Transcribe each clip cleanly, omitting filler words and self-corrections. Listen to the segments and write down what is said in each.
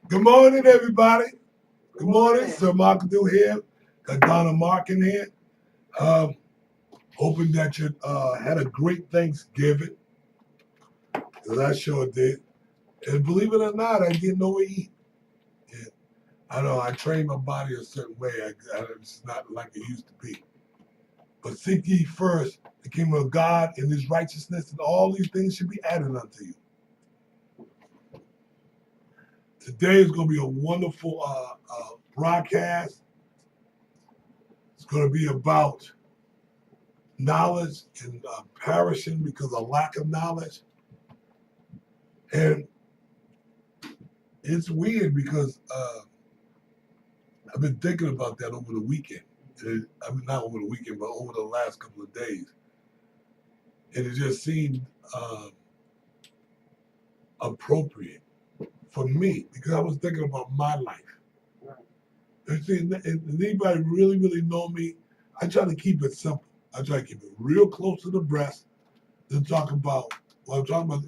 Good morning, everybody. Good morning, Sir Markadoo here. Got Donna Mark in here. Um, Hoping that you had a great Thanksgiving, because I sure did. And believe it or not, I didn't overeat. Yeah. I know I trained my body a certain way. It's not like it used to be. But seek ye first the kingdom of God and his righteousness, and all these things should be added unto you. Today is going to be a wonderful broadcast. It's going to be about knowledge and perishing because of lack of knowledge. And it's weird because I've been thinking about that over the weekend. I mean, not over the weekend, but over the last couple of days. And it just seemed appropriate for me because I was thinking about my life. And see, and anybody really know me, I try to keep it simple. I try to keep it real close to the breast to talk about what I'm talking about,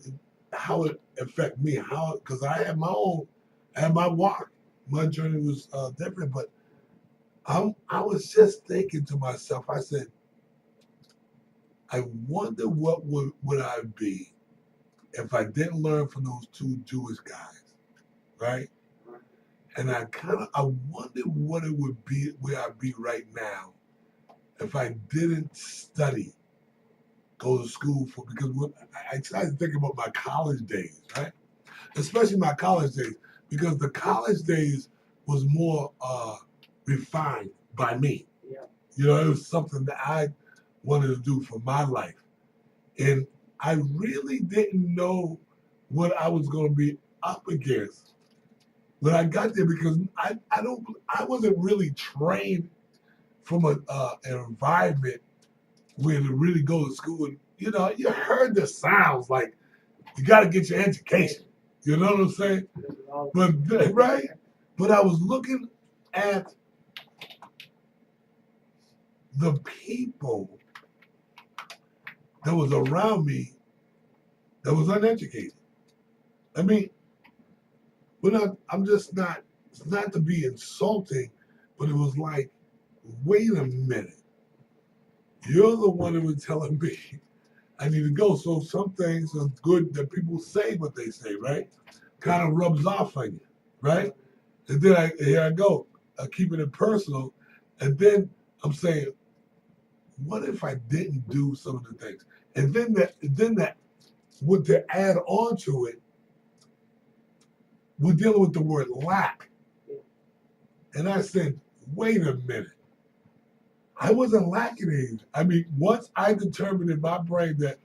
how it affect me, because I had my walk. My journey was different, but I was just thinking to myself, I said, I wonder what would I be if I didn't learn from those two Jewish guys, right? And I wonder what it would be, where I'd be right now if I didn't study, go to school for, because I tried to think about my college days, right? Especially my college days, because the college days was more refined by me. Yeah. You know, it was something that I wanted to do for my life. And I really didn't know what I was going to be up against when I got there, because I wasn't really trained from an environment where to really go to school. And, you know, you heard the sounds like you got to get your education. You know what I'm saying? But right? But I was looking at the people that was around me that was uneducated. I mean, I'm just not, it's not to be insulting, but it was like, wait a minute. You're the one that was telling me I need to go. So some things are good that people say what they say, right? Kind of rubs off on you, right? And then here I go, keeping it personal. And then I'm saying, what if I didn't do some of the things? And then that, with to add on to it, we're dealing with the word lack. And I said, wait a minute. I wasn't lacking anything. I mean, once I determined in my brain that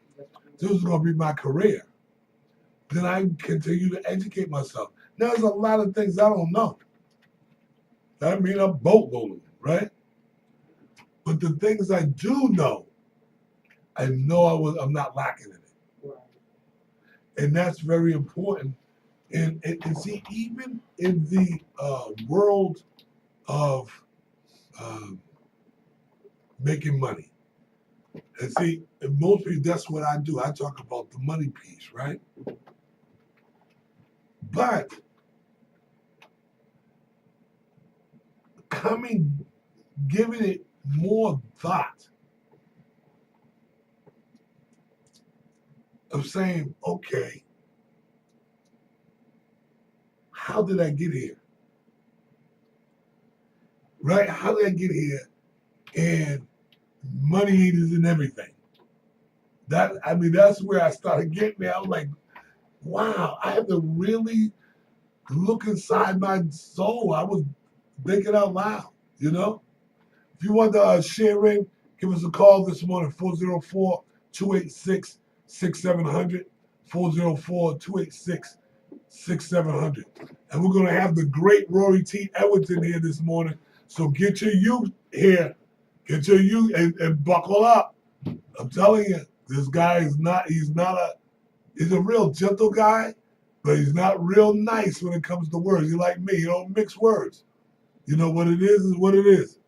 this was going to be my career, then I continue to educate myself. Now, there's a lot of things I don't know. I mean, I'm boatloading, right? But the things I do know, I know I'm not lacking in it. Right. And that's very important. And see, even in the world of making money, and see, most people, that's what I do. I talk about the money piece, right? But giving it more thought of saying, okay, how did I get here? Right? How did I get here? And money isn't everything. That's where I started getting there. I was like, wow, I have to really look inside my soul. I was thinking out loud, you know? If you want to share in, give us a call this morning, 404-286-6700, 404-286-6700. And we're going to have the great Rory T Edwards in here this morning. So get your youth here. Get your youth and buckle up. I'm telling you, this guy he's a real gentle guy, but he's not real nice when it comes to words. He's like me, he don't mix words. You know, what it is what it is.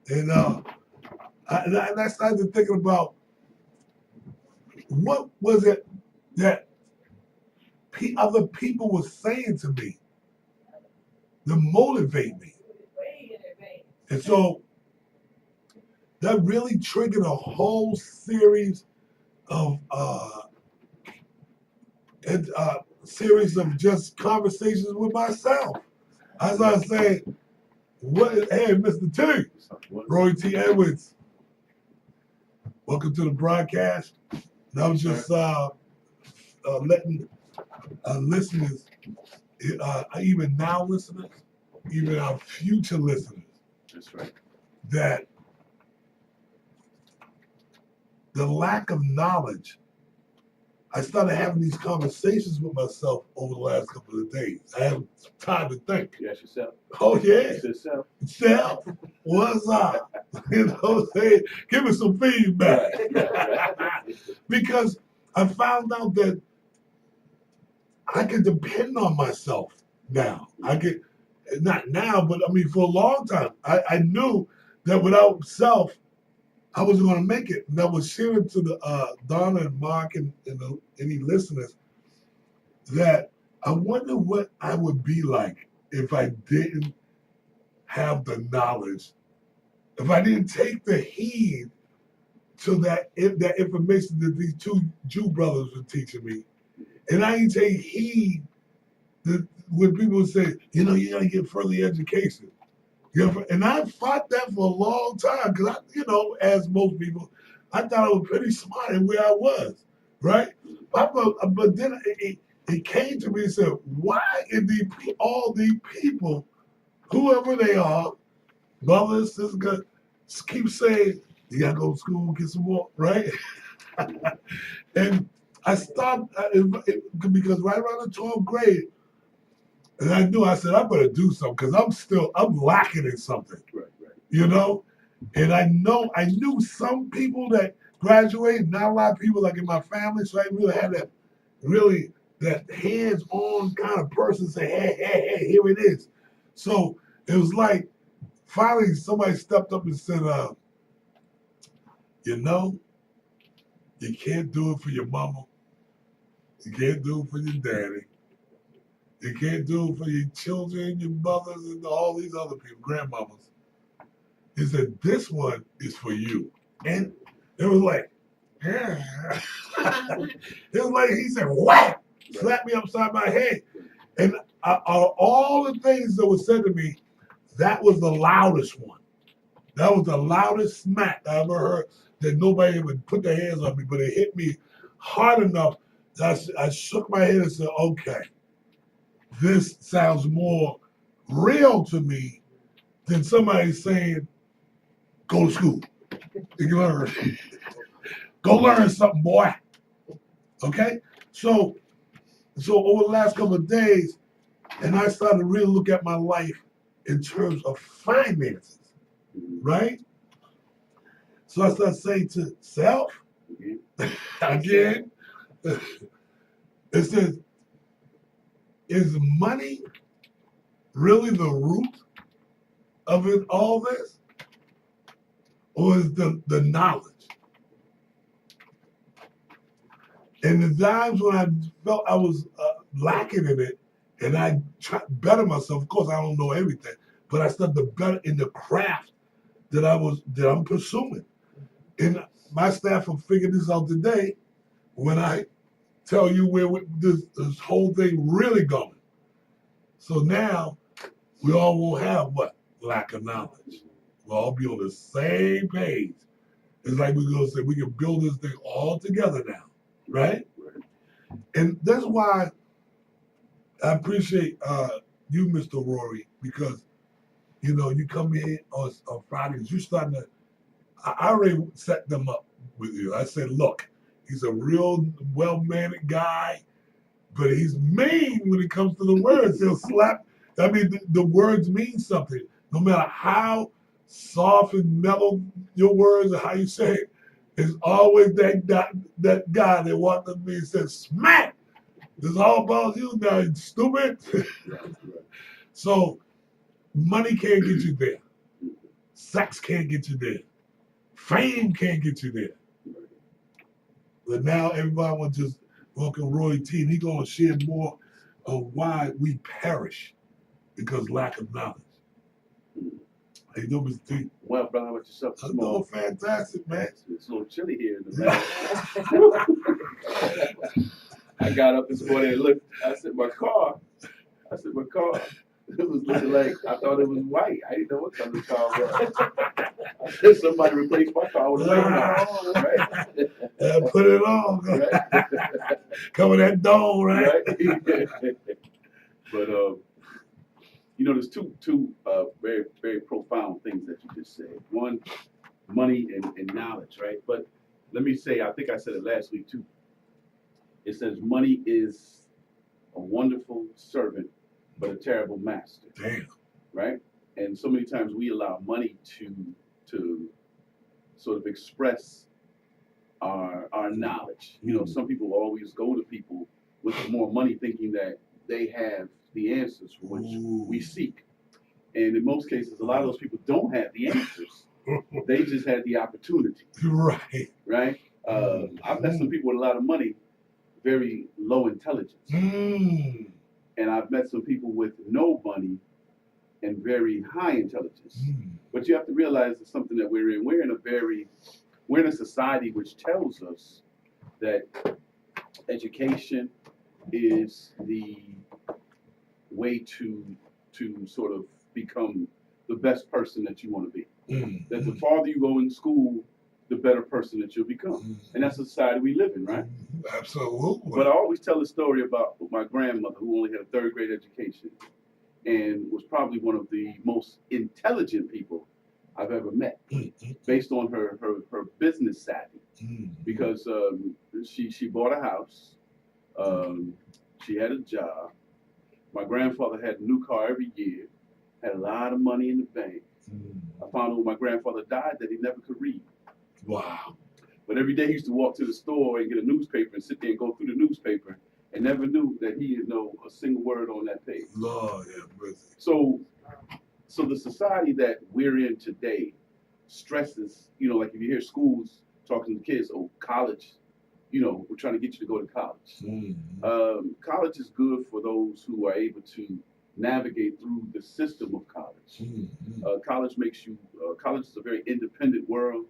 And I started thinking about what was it that other people were saying to me to motivate me. And so that really triggered a whole series of just conversations with myself. As I say, hey, Mr. T, Rory T Edwards, welcome to the broadcast. And I was just letting listeners, even now listeners, even our future listeners, that's right, that the lack of knowledge, I started having these conversations with myself over the last couple of days. I have time to think. You ask yourself. Oh, yeah. Ask yourself. Self, what's up? You know what I'm saying? Give me some feedback. Because I found out that I can depend on myself now. I can, not now, but I mean, for a long time, I knew that without self, I wasn't going to make it. And I was sharing to the Donna and Mark and any listeners that I wonder what I would be like if I didn't have the knowledge, if I didn't take the heed to that information that these two Jew brothers were teaching me. And I didn't take heed that when people say, you know, you got to get further education. And I fought that for a long time because, as most people, I thought I was pretty smart in where I was, right? But then it came to me and said, why are all these people, whoever they are, brothers, sisters, keep saying, you got to go to school and get some more, right? And I stopped because right around the 12th grade, and I said, I better do something because I'm lacking in something, right. you know? And I knew some people that graduated, not a lot of people like in my family, so I really had that hands-on kind of person say, hey, here it is. So it was like, finally somebody stepped up and said, you can't do it for your mama. You can't do it for your daddy. You can't do it for your children, your mothers, and all these other people, grandmamas. He said, this one is for you. And it was like, yeah. It was like, he said, whack, slapped me upside my head. And all the things that were said to me, that was the loudest one. That was the loudest smack I ever heard that nobody would put their hands on me, but it hit me hard enough that I shook my head and said, okay, this sounds more real to me than somebody saying, go to school. You can learn. Go learn something, boy. Okay? So over the last couple of days, and I started to really look at my life in terms of finances, right? So I started saying to self, again, it says, is money really the root of it, all this? Or is the knowledge? And the times when I felt I was lacking in it, and I tried to better myself, of course I don't know everything, but I started to better in the craft that I'm pursuing. And my staff will figure this out today when I tell you where this whole thing really going. So now we all won't have what? Lack of knowledge. We'll all be on the same page. It's like we're going to say we can build this thing all together now, right? And that's why I appreciate you, Mr. Rory, because, you come in on Fridays, you starting to, I already set them up with you. I said, look, he's a real well-mannered guy, but he's mean when it comes to the words. He'll slap. I mean, the words mean something. No matter how soft and mellow your words or how you say it, it's always that guy that walked up to me and said, smack! It's all about you now, you stupid. So money can't get you there. Sex can't get you there. Fame can't get you there. But now everybody wants to just welcome Rory T, and he's going to share more of why we perish. because lack of knowledge. How you doing, Mr. T? Well, brother, how about yourself? I'm doing fantastic, man. It's a little chilly here in the I got up this morning and looked. I said, my car. It was looking like, I thought it was white. I didn't know what color the car was. I said, somebody replaced my car with a white car, right? Put it on. Right? Cover that dome, right? But, you know, there's two very, very profound things that you just said. One, money and knowledge, right? But let me say, I think I said it last week too. It says money is a wonderful servant, but a terrible master. Damn. Right? And so many times we allow money to sort of express our knowledge. You know, some people always go to people with more money thinking that they have the answers for which we seek. And in most cases, a lot of those people don't have the answers. They just had the opportunity. Right. Right? I've met some people with a lot of money, very low intelligence. And I've met some people with no money and very high intelligence. But you have to realize it's something that we're in. We're in a society which tells us that education is the way to sort of become the best person that you want to be. That the farther you go in school, the better person that you'll become. And that's the society we live in, right? Absolutely. But I always tell a story about my grandmother, who only had a third grade education and was probably one of the most intelligent people I've ever met, based on her business savvy. Because she bought a house, she had a job. My grandfather had a new car every year, had a lot of money in the bank. I found out when my grandfather died that he never could read. Wow. But every day he used to walk to the store and get a newspaper and sit there and go through the newspaper and never knew that he didn't know a single word on that page. Lord have mercy. So the society that we're in today stresses, you know, like if you hear schools talking to kids, oh, college, you know, we're trying to get you to go to college. College is good for those who are able to navigate through the system of college. College is a very independent world.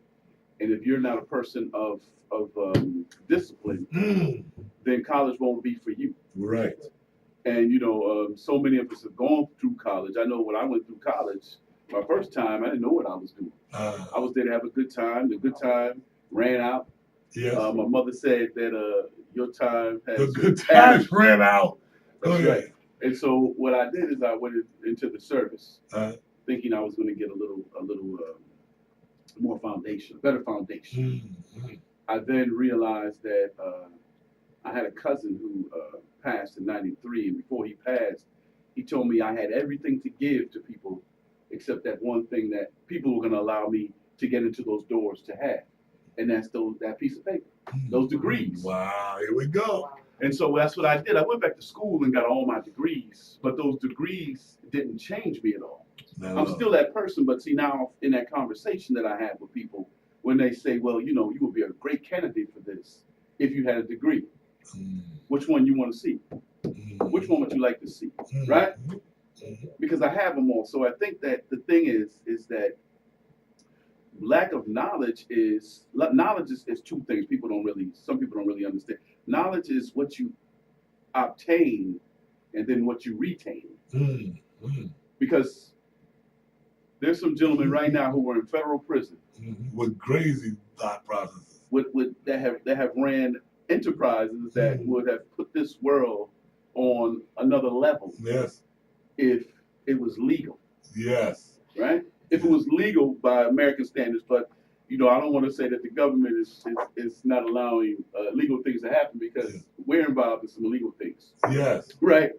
And if you're not a person of discipline, then college won't be for you. Right. And, you know, so many of us have gone through college. I know when I went through college, my first time, I didn't know what I was doing. I was there to have a good time. The good time ran out. Yes. My mother said that your time has... The good times ran out. That's right. And so what I did is I went into the service, thinking I was going to get a little more foundation, better foundation. I then realized that I had a cousin who passed in '93, and before he passed, he told me I had everything to give to people except that one thing that people were going to allow me to get into those doors to have, and that's that piece of paper, those degrees. Wow, here we go. And so that's what I did. I went back to school and got all my degrees, but those degrees didn't change me at all. No. I'm still that person, but see, now in that conversation that I have with people, when they say, well, you know, you would be a great candidate for this if you had a degree. Which one you want to see? Which one would you like to see? Right? Because I have them all. So I think that the thing is that lack of knowledge is two things. Some people don't really understand. Knowledge is what you obtain and then what you retain. Because there's some gentlemen right now who are in federal prison with crazy thought processes. That have ran enterprises that would have put this world on another level. Yes. If it was legal. Yes. Right? If it was legal by American standards, but you know, I don't want to say that the government is not allowing legal things to happen, because we're involved in some illegal things. Yes. Right?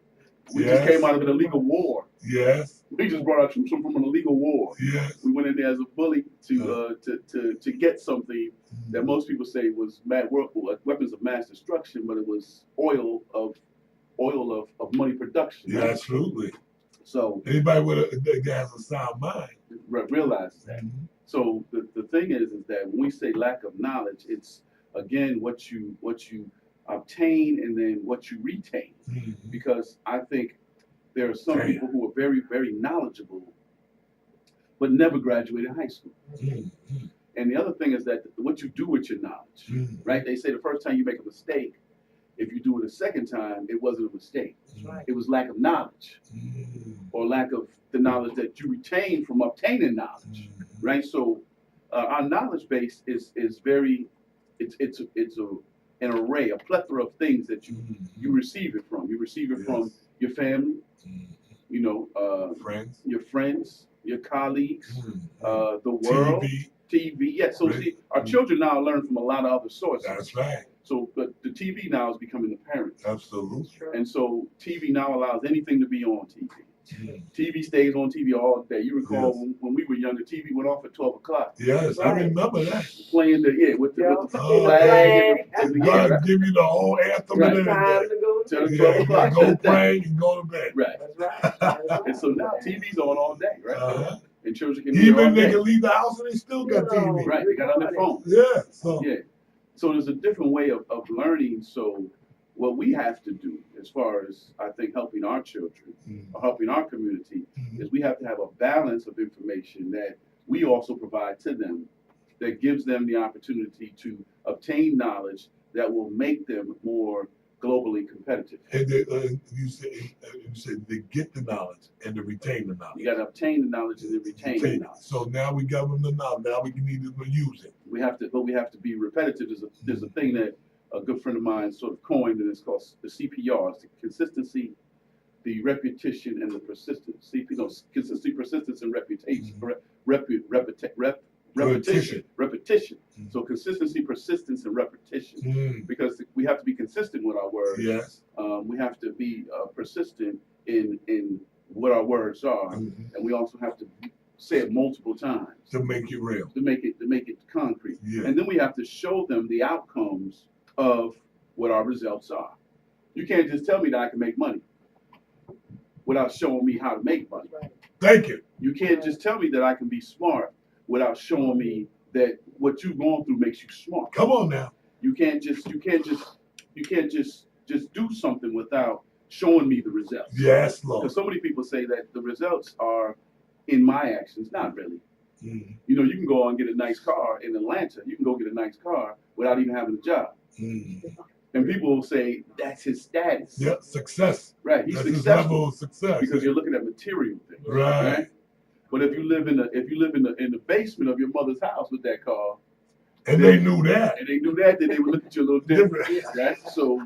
We just came out of an illegal war. Yes. We just brought our troops from an illegal war. Yes. We went in there as a bully to get something that most people say was weapons of mass destruction, but it was oil of money production. Yeah, right? Absolutely. So anybody that has a sound mind realizes that. So the thing is that when we say lack of knowledge, it's again what you obtain and then what you retain. Because I think There are some Damn. people who are very, very knowledgeable, but never graduated high school. Mm-hmm. And the other thing is that what you do with your knowledge, Mm-hmm. right? They say the first time you make a mistake, if you do it a second time, it wasn't a mistake. Right. It was lack of knowledge, or lack of the knowledge that you retained from obtaining knowledge, right? So our knowledge base is very, it's an array, a plethora of things that you receive it from. You receive it from your family, you know, friends, your friends, your colleagues, the world, TV. Yeah, so see, our children now learn from a lot of other sources. That's right. So, but the TV now is becoming the parent. Absolutely. And so TV now allows anything to be on TV. TV stays on TV all day. You recall when we were younger, TV went off at 12 o'clock. Yes, I remember that. Playing with the flag. God give you the whole anthem and everything. Till 12 o'clock. Go pray and go to bed. Right. That's right. And so now TV's on all day, right? And children can even they can leave the house and they still got TV. Right, they got on their phone. Yeah. So there's a different way of learning. So what we have to do, as far as I think helping our children or helping our community, is we have to have a balance of information that we also provide to them, that gives them the opportunity to obtain knowledge that will make them more globally competitive. And you said they get the knowledge and to retain the knowledge. You got to obtain the knowledge and then retain the knowledge. So now we got them the knowledge. Now we can need to use it. But we have to be repetitive. There's a thing that a good friend of mine sort of coined, and it's called the CPR. It's the consistency, the repetition, and the persistence. Consistency, persistence, and reputation. Repetition. So consistency, persistence, and repetition. Because we have to be consistent with our words. Yes. We have to be persistent in what our words are, and we also have to say it multiple times to make it real, to make it concrete. Yeah. And then we have to show them the outcomes of what our results are. You can't just tell me that I can make money without showing me how to make money. Thank you. You can't just tell me that I can be smart without showing me that what you've gone through makes you smart. Come on now. You can't just do something without showing me the results. Yes, Lord. Because so many people say that the results are in my actions. Not really. You know, you can go and get a nice car in Atlanta. You can go get a nice car without even having a job. And people will say that's his status. Yeah, success. Right, he's that's successful. His level of success. Because you're looking at material things. Right. But if you live in the basement of your mother's house with that car, and they knew that, then they would look at you a little different. Right. So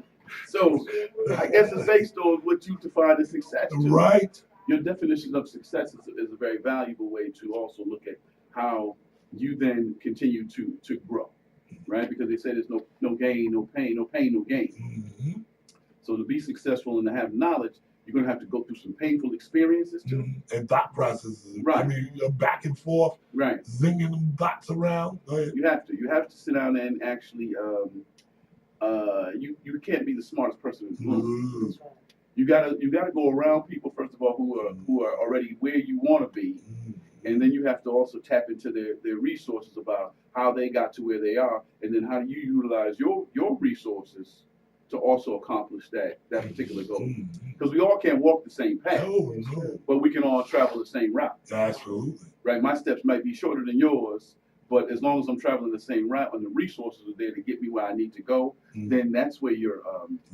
I guess it's based on what you define as success. Right. Your definition of success is a very valuable way to also look at how you then continue to grow, right? Because they say there's no gain, no pain, no pain, no gain. So to be successful and to have knowledge, you're going to have to go through some painful experiences too. And thought processes. Right. I mean, back and forth. Right. Zinging them thoughts around. Go ahead. You have to sit down and actually, you can't be the smartest person in the room. You gotta go around people, first of all, who are already where you want to be, and then you have to also tap into their resources about how they got to where they are, and then how do you utilize your resources to also accomplish that particular goal. Because we all can't walk the same path, but we can all travel the same route. Absolutely. Right, my steps might be shorter than yours, but as long as I'm traveling the same route and the resources are there to get me where I need to go, then that's where your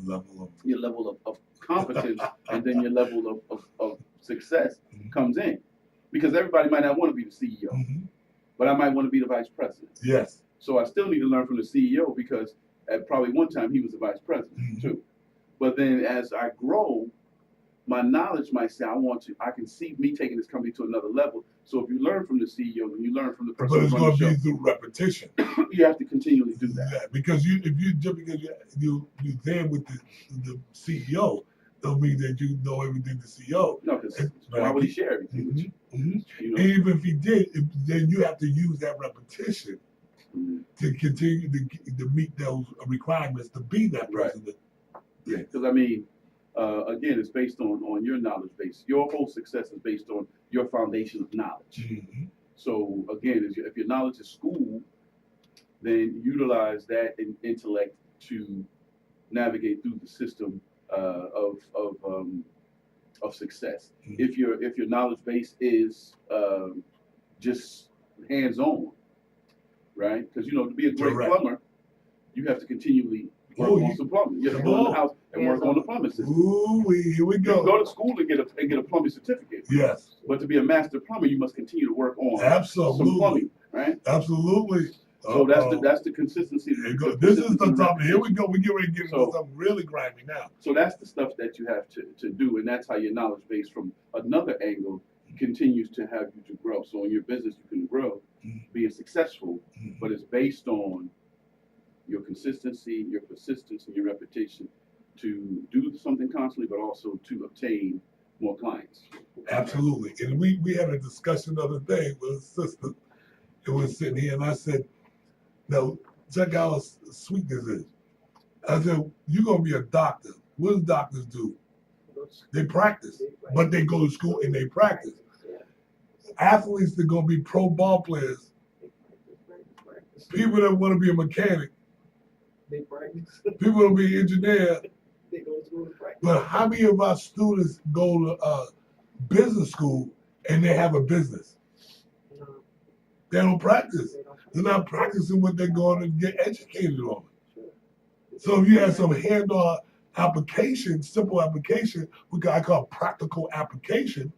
level of competence and then your level of success comes in. Because everybody might not want to be the CEO, but I might want to be the vice president. Yes. So I still need to learn from the CEO because at probably one time he was the vice president too. But then as I grow, my knowledge might say I can see me taking this company to another level. So if you learn from the CEO and you learn from the person, but it's going to be through repetition. You have to continually do that. Yeah, because you're there with the CEO, don't mean that you know everything the CEO. No, because why would he share everything with you? You know? Even if he did, then you have to use that repetition to continue to meet those requirements to be that president. Yeah, because I mean, again, it's based on your knowledge base. Your whole success is based on your foundation of knowledge. So again, if your knowledge is school, then utilize that intellect to navigate through the system of of success. If your knowledge base is just hands on, right? Because to be a great plumber, you have to continually work on some plumbing. You have to go in the house and work on the plumbing system. Ooh, here we go. You can go to school and get a plumbing certificate. Yes. But to be a master plumber, you must continue to work on some plumbing, right? Absolutely. So that's the consistency. This is the topic. Here we go. We get ready to get into something really grimy now. So that's the stuff that you have to do, and that's how your knowledge base from another angle continues to have you to grow. So in your business, you can grow, being successful, but it's based on your consistency, your persistence, and your reputation to do something constantly, but also to obtain more clients. Absolutely. And we had a discussion the other day with a sister who was sitting here, and I said, now, check out how sweet this is. I said, you're going to be a doctor. What do doctors do? They practice, but they go to school and they practice. Athletes that are going to be pro ball players, people that want to be a mechanic, people that want to be an engineer. But how many of our students go to business school and they have a business? They don't practice. They're not practicing what they're going to get educated on. So if you have some hands-on application, simple application, I call practical application,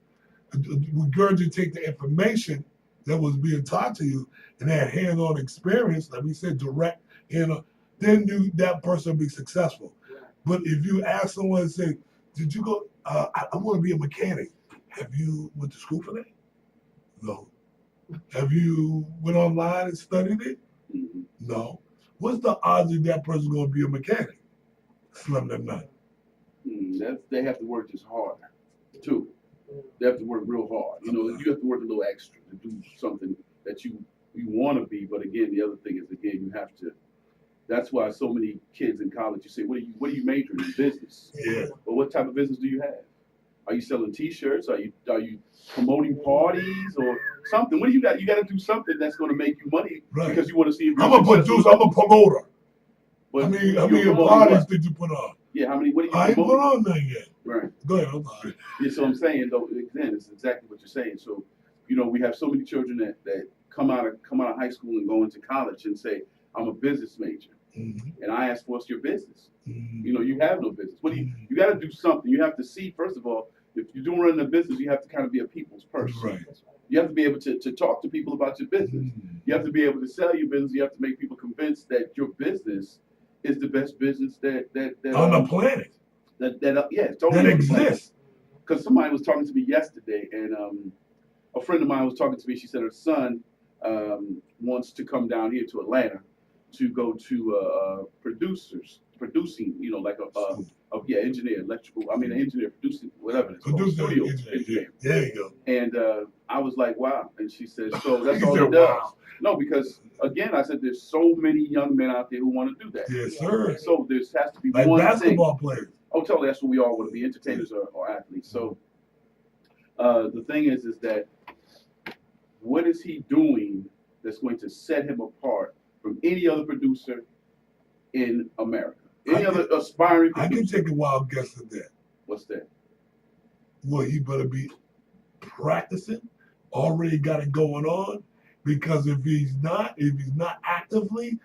regurgitate the information that was being taught to you and that hands-on experience, like we said, direct, then that person will be successful. But if you ask someone and say, did you go, I want to be a mechanic. Have you went to school for that? No. Have you went online and studied it? No. What's the odds that person's going to be a mechanic? Slim to none. They have to work just harder, too. They have to work real hard. You have to work a little extra to do something that you want to be. But again, the other thing is, you have to. That's why so many kids in college, you say, what are you majoring in? Business. Yeah. But what type of business do you have? Are you selling T-shirts? Are you promoting parties or something? What do you got? You got to do something that's going to make you money because you want to see. I'm a producer. I'm a promoter. But how many parties did you put on? Yeah, how many? What are you? I ain't put on none yet. Right. Go ahead. I'm sorry. Yeah, so I'm saying though, again, it's exactly what you're saying. So, we have so many children that come out of high school and go into college and say, I'm a business major. And I ask, what's your business? You have no business. What do you got to do something. You have to see, first of all, if you're doing running a business, you have to kind of be a people's person. Right. You have to be able to talk to people about your business. You have to be able to sell your business. You have to make people convinced that your business is the best business that on the planet. Totally that exists. Because somebody was talking to me yesterday, and a friend of mine was talking to me. She said her son wants to come down here to Atlanta to go to producing, like engineer, engineer, producing, whatever it's called, studio engineer. There you go. And I was like, wow. And she said, so that's all it does. Wow. No, because again, I said there's so many young men out there who want to do that. Yes, sir. So there has to be like one basketball thing. players. Oh, totally. That's what we all want to be, entertainers or athletes. So the thing is that what is he doing that's going to set him apart from any other producer in America? Any other aspiring producer? I can take a wild guess at that. What's that? Well, he better be practicing, already got it going on, because if he's not actively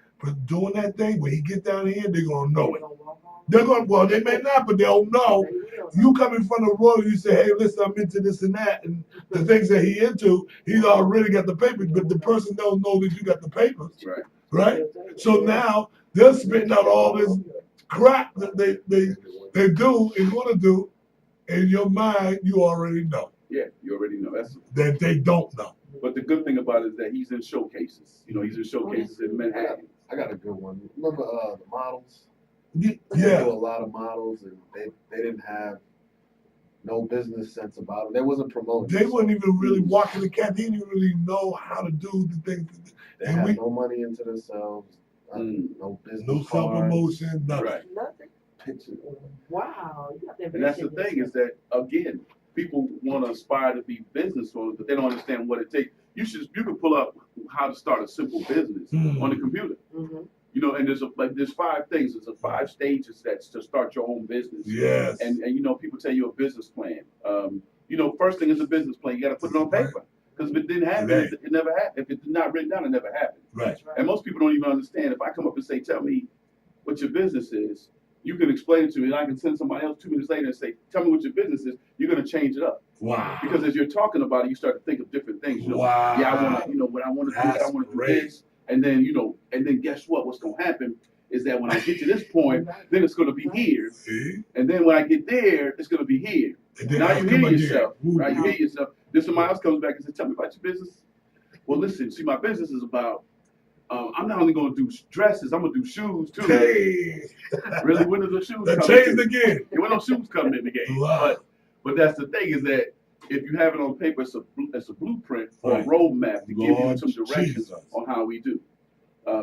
doing that thing, when he get down here, they're gonna know it. They may not, but they'll know. You come in front of Rory, you say, hey, listen, I'm into this and that, and the things that he into, he's already got the papers, but the person don't know that you got the papers. Right? So now they're spitting out all this crap that they do and want to do. In your mind, you already know. Yeah, you already know. That they don't know. But the good thing about it is that he's in showcases. He's in showcases in Manhattan. I got a good one. Remember the models? Yeah. There were a lot of models, and they didn't have no business sense about it. They wasn't promoting. They weren't even really walking the cat. They didn't even really know how to do the things. They had no money into themselves. No business. No self-promotion. Nothing. Right. Nothing. Picture. Wow. And that's the thing is that, again, people want to aspire to be business owners, but they don't understand what it takes. You can pull up how to start a simple business on the computer. You know, and there's 5 things. There's 5 stages that's to start your own business. Yes. And you know, people tell you a business plan. You know, first thing is a business plan. You got to put it on paper because if it didn't happen, it never happened. If it's not written down, it never happened. Right. And most people don't even understand. If I come up and say, "Tell me what your business is," you can explain it to me, and I can send somebody else 2 minutes later and say, "Tell me what your business is." You're going to change it up. Wow. Because as you're talking about it, you start to think of different things. You know, wow. Yeah, I want to, you know, what I want to do. I want to do this, and then you know, and then guess what? What's going to happen is that when I get to this point, then it's going to be here, and then when I get there, it's going to be here. Now you hear yourself, right? You hear yourself. Then somebody else comes back and says, "Tell me about your business." Well, listen, see, my business is about. I'm not only going to do dresses, I'm going to do shoes too. Hey. Really, when do the shoes come in? Again. When those shoes come in the game. Wow. But that's the thing is that if you have it on paper, it's a blueprint or a roadmap to give you some directions on how we do.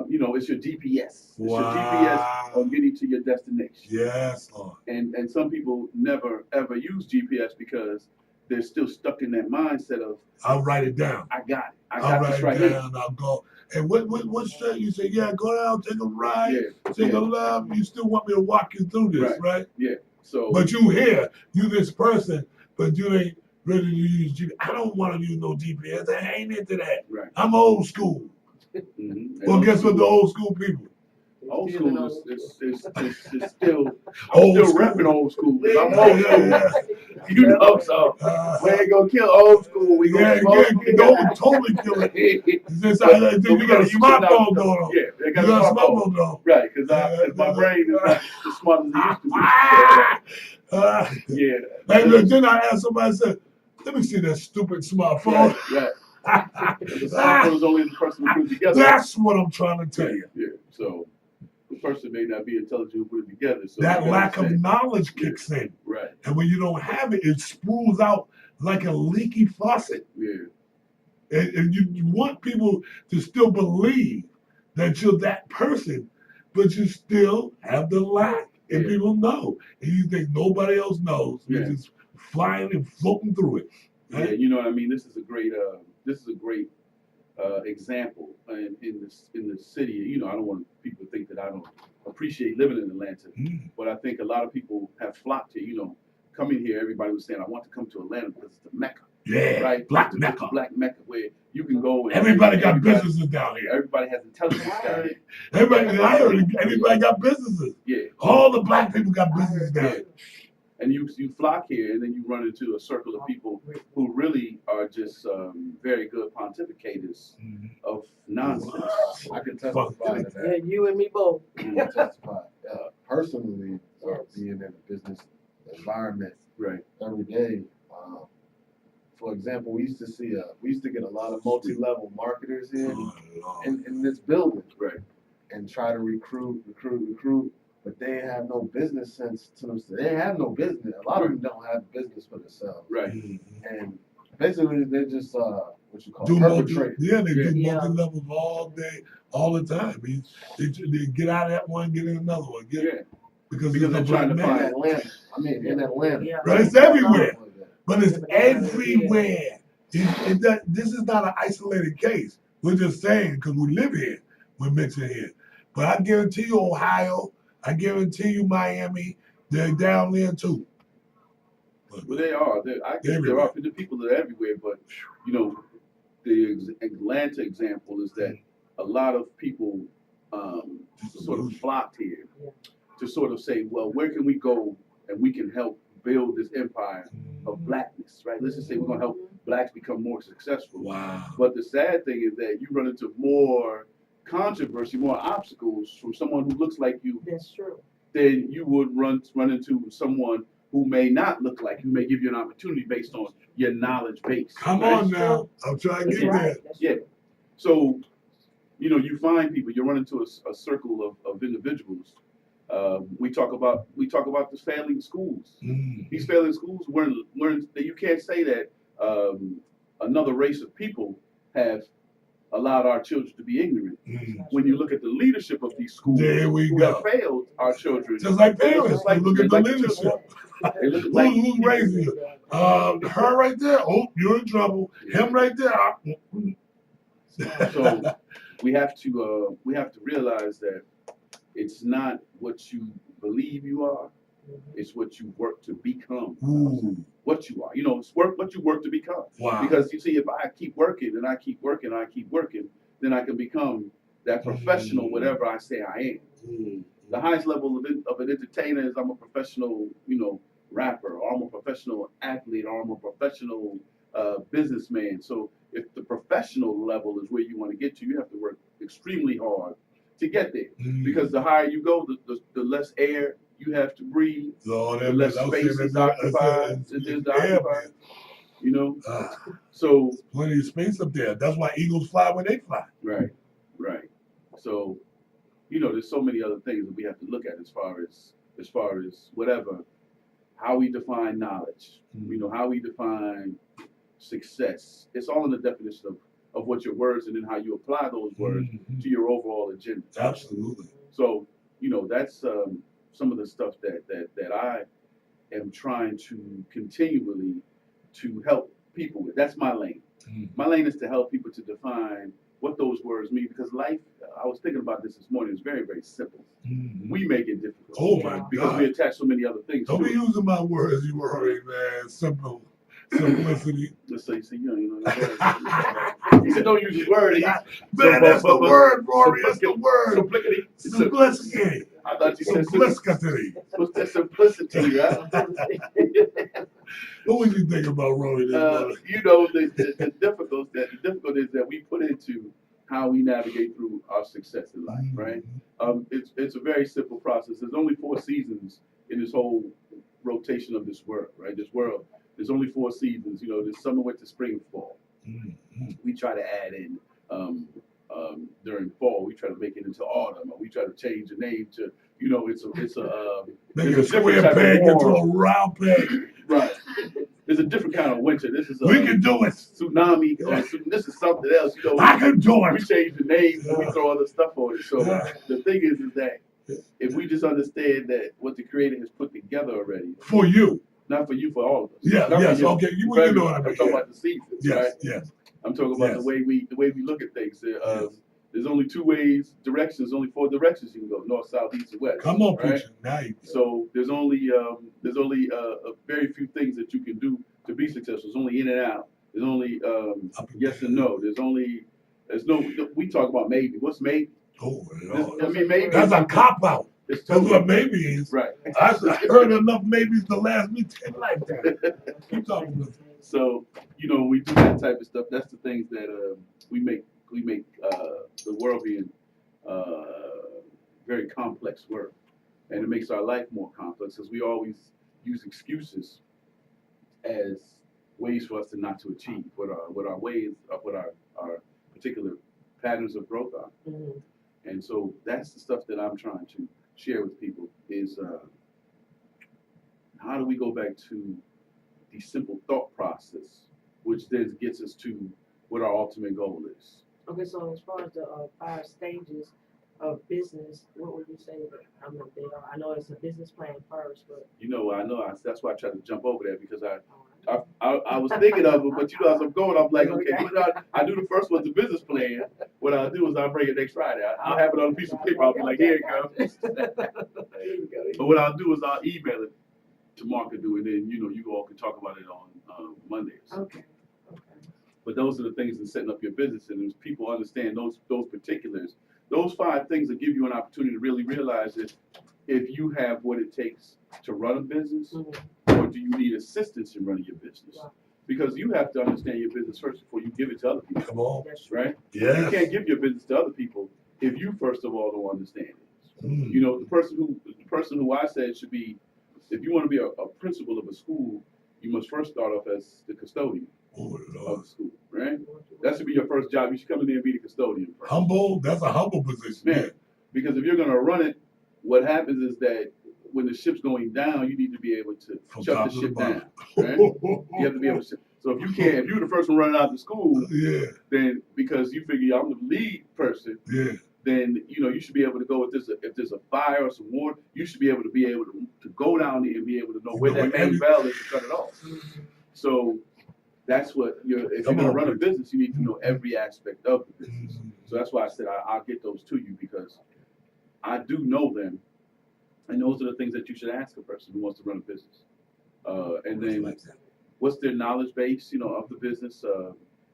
You know, it's your GPS. It's your GPS on getting to your destination. Yes, Lord. And some people never ever use GPS because they're still stuck in that mindset of I'll write it down. I got it. I got this right here. I'll go. And what should you say? Yeah, go down, take a right, take a left. You still want me to walk you through this, right? Yeah. So. But you here, you this person, but you ain't ready to use GPS. I don't want to use no GPS. I ain't into that. Right. I'm old school. Well, guess what? The old school people. Old school is still. I'm still repping old school. I'm old school. You know, so we ain't gonna kill old school. We gonna don't totally kill it. You got a smartphone going on. Yeah, they got a smartphone going on. Right, because my brain is not as smart as it used to be. Yeah. And then I asked somebody, I said, "Let me see that stupid smartphone." Right. The smartphone is only the person who put it together. That's what I'm trying to tell you. Yeah. So the person may not be intelligent who put it together. So that lack of knowledge kicks in. Right. And when you don't have it, it spools out like a leaky faucet. Yeah. And you want people to still believe that you're that person, but you still have the lack. And people know. And you think nobody else knows. You're just flying and floating through it. Right? Yeah, you know what I mean? This is a great example in the city. You know, I don't want people to think that I don't appreciate living in Atlanta, but I think a lot of people have flocked here. You know, coming here, everybody was saying, "I want to come to Atlanta because it's the Mecca." Yeah, right. Black Mecca. Black Mecca, where you can go. And everybody got businesses down here. Everybody has intelligence down here. Everybody got businesses. Yeah. All the black people got businesses down here. And you flock here, and then you run into a circle of people who really are just very good pontificators of nonsense. I can testify to that. Yeah, you and me both. I can testify. Personally, being in a business environment every day. For example, we used to get a lot of multi-level marketers in this building, and try to recruit. But they have no business sense to them. They have no business. A lot of them don't have business for themselves. Right. And basically, they're just what you call perpetrators. They do multi-levels all day, all the time. They get out of that one, get in another one. Because they're trying to find Atlanta. I mean, in Atlanta. Yeah. Right, it's everywhere. But it's everywhere. This is not an isolated case. We're just saying because we live here, we're mixing here. But I guarantee you, Ohio, I guarantee you, Miami, they're down there too. Well, they are. I guess there are people that are everywhere. But you know, the Atlanta example is that a lot of people sort of flocked here to sort of say, well, where can we go and we can help build this empire of blackness, right? Let's just say we're going to help blacks become more successful. Wow. But the sad thing is that you run into more controversy, more obstacles from someone who looks like you. That's true. Than you would run into someone who may not look like you, may give you an opportunity based on your knowledge base. Come on now. I'm trying to get there. Yeah. So, you know, you find people, you run into a circle of individuals. We talk about the failing schools. These failing schools weren't you can't say that another race of people have allowed our children to be ignorant. When you look at the leadership of these schools who have failed our children. Just like parents, look at the leadership. Who's raising you? Her right there, oh, you're in trouble. Him right there. So we have to realize that It's not what you believe you are. It's what you work to become. What you are. You know, it's what you work to become. Wow. Because you see, if I keep working and I keep working and I keep working, then I can become that professional, whatever I say I am. The highest level of an entertainer is I'm a professional, you know, rapper, or I'm a professional athlete, or I'm a professional businessman. So if the professional level is where you want to get to, you have to work extremely hard to get there. Because the higher you go, the less air you have to breathe, the less space is occupied. You know, so plenty of space up there. That's why eagles fly when they fly. Right. So, you know, there's so many other things that we have to look at as far as whatever, how we define knowledge, you know, how we define success. It's all in the definition of what your words and then how you apply those words to your overall agenda. Absolutely. So, you know, that's some of the stuff that I am trying to continually to help people with. That's my lane. My lane is to help people to define what those words mean, because life, I was thinking about this morning, is very, very simple. We make it difficult. Oh my because God. we attach so many other things Don't to be it. using my words, you worry, man. Simplicity. Let's say, you he said don't use his word. Man, that's the word, Rory. That's the word. Simplicity. Simplicity. I thought you said simplicity. What's that simplicity, right? What would you think about Rory this morning? You know, the difficulty is that we put into how we navigate through our success in life, right? It's a very simple process. There's only 4 seasons in this whole rotation of this world, right? This world. There's only 4 seasons. You know, there's summer, winter, spring, fall. We try to add in during fall. We try to make it into autumn, or we try to change the name to, you know, it's a make a square peg into a round peg. Right. There's a different kind of winter. This is we can do it. Tsunami. This is something else. You know, I can do it. We change the names and we throw other stuff on it. So the thing is that if we just understand that what the Creator has put together already for you. Not for you, for all of us. Yes, okay. You know what I mean. I'm talking about the seasons, right? Yes. I'm talking about the way we look at things. There's only 2 ways, directions, only 4 directions you can go: north, south, east, and west. Come on, right? preacher. Now you So there's only a very few things that you can do to be successful. There's only in and out. There's only yes and no. There's no. We talk about maybe. What's maybe? Oh, Lord. I mean, maybe that's a cop out. That's what maybe is. Right. I heard enough maybes to last me 10 lifetimes. Keep talking about it. So, you know, we do that type of stuff. That's the things that we make the world being very complex work, and it makes our life more complex because we always use excuses as ways for us not to achieve what our ways of what our particular patterns of growth are. And so that's the stuff that I'm trying to share with people is how do we go back to the simple thought process, which then gets us to what our ultimate goal is. Okay, so as far as the 5 stages of business, what would you say that they are? I know it's a business plan first, but you know, that's why I tried to jump over there because I was thinking of it, but you know, as I'm going, I'm like, okay, I do the first one, the business plan. What I'll do is I'll bring it next Friday. I'll have it on a piece of paper. I'll be like, here it goes. But what I'll do is I'll email it to Markadoo, and then you know, you all can talk about it on Mondays. Okay. But those are the things in setting up your business, and if people understand those particulars, those 5 things will give you an opportunity to really realize that if you have what it takes to run a business, or do you need assistance in running your business? Wow. Because you have to understand your business first before you give it to other people. Come on. Right? Yes. You can't give your business to other people if you first of all don't understand it. You know, the person who I said should be, if you want to be a principal of a school, you must first start off as the custodian of the school, right? That should be your first job. You should come in there and be the custodian first. Humble, that's a humble position. Yeah. Because if you're going to run it, what happens is that when the ship's going down, you need to be able to shut the ship down. Right? You have to be able to. So if you're the first one running out of school, then because you figure I'm the lead person, then you know you should be able to go if there's a fire or some water, you should be able to go down there and be able to know where that main valve is to cut it off. So that's what if you're going to run a business, you need to know every aspect of the business. So that's why I said I'll get those to you because I do know them, and those are the things that you should ask a person who wants to run a business. And then, what's their knowledge base, of the business?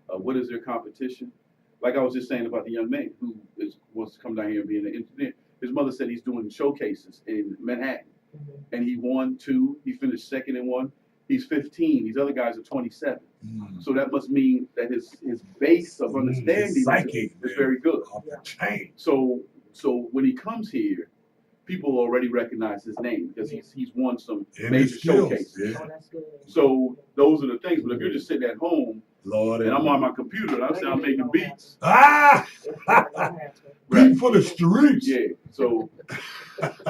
What is their competition? Like I was just saying about the young man who wants to come down here and be an engineer. His mother said he's doing showcases in Manhattan, and he won 2. He finished second in 1. He's 15. These other guys are 27. So that must mean that his base of understanding is very good. So when he comes here, people already recognize his name because he's won some major showcases. Oh, that's good. So those are the things. But if you're just sitting at home and I'm on my computer and I'm making beats, beat for the streets. Yeah. So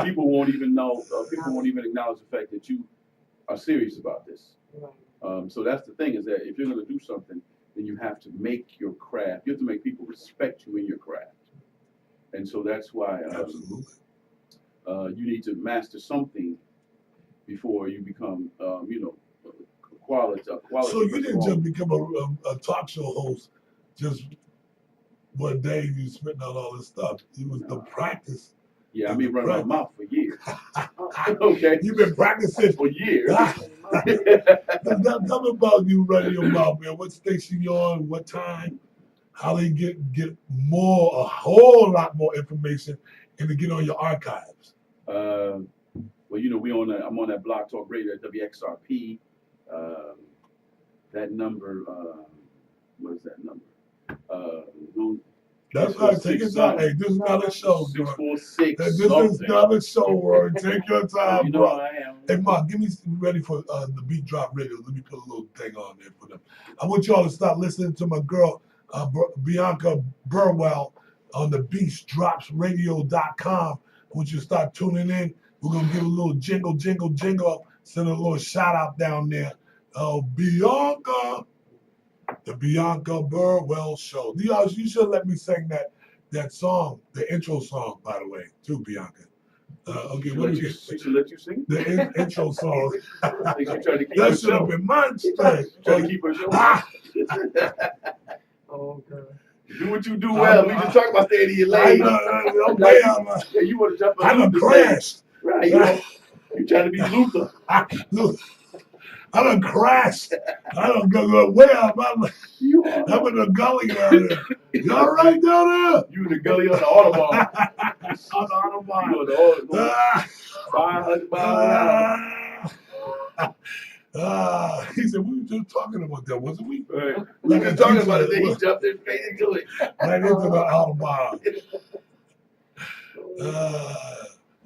people won't even know. People won't even acknowledge the fact that you are serious about this. So that's the thing, is that if you're going to do something, then you have to make your craft. You have to make people respect you in your craft. And so that's why Absolutely. You need to master something before you become, quality. So you didn't just become a talk show host just one day you spitting out all this stuff. It was the practice. Yeah, I've been running my mouth for years. Okay. You've been practicing for years. Tell me about you running your mouth, man. What station you on? What time? How they get a whole lot more information, and to get on your archives. Well, I'm on that Blog Talk Radio, WXRP. That number, what is that number? That's right. Take your time. Hey, this is not a show, bro. 646. This is not a show, Rory. Take your time, bro. I am. Hey, Mark, get me ready for the Beat Drop Radio. Let me put a little thing on there for them. I want y'all to start listening to my girl, Bianca Burwell, on the beatdropsradio.com. I want you to start tuning in. We're going to give a little jingle, send a little shout out down there. Bianca, the Bianca Burwell Show. You should let me sing that song, the intro song, by the way, too, Bianca. Okay, what did you she should let you sing? The intro song. That should have been my mistake. Trying to keep her show. Oh, God. Do what you do well. We just talk about staying in your lane. I'm you want to jump on I'm a crash. Right. You're trying to be Luther. I done crashed. I done go way out my lane. I'm in the gully down there. You all right down there? You in the gully on the Autobahn. On the Autobahn. You on the Autobahn. 500 miles an hour. He said, we were just talking about that, wasn't we? Right. We were talking about it, then he jumped in straight into it. Right into the Autobahn.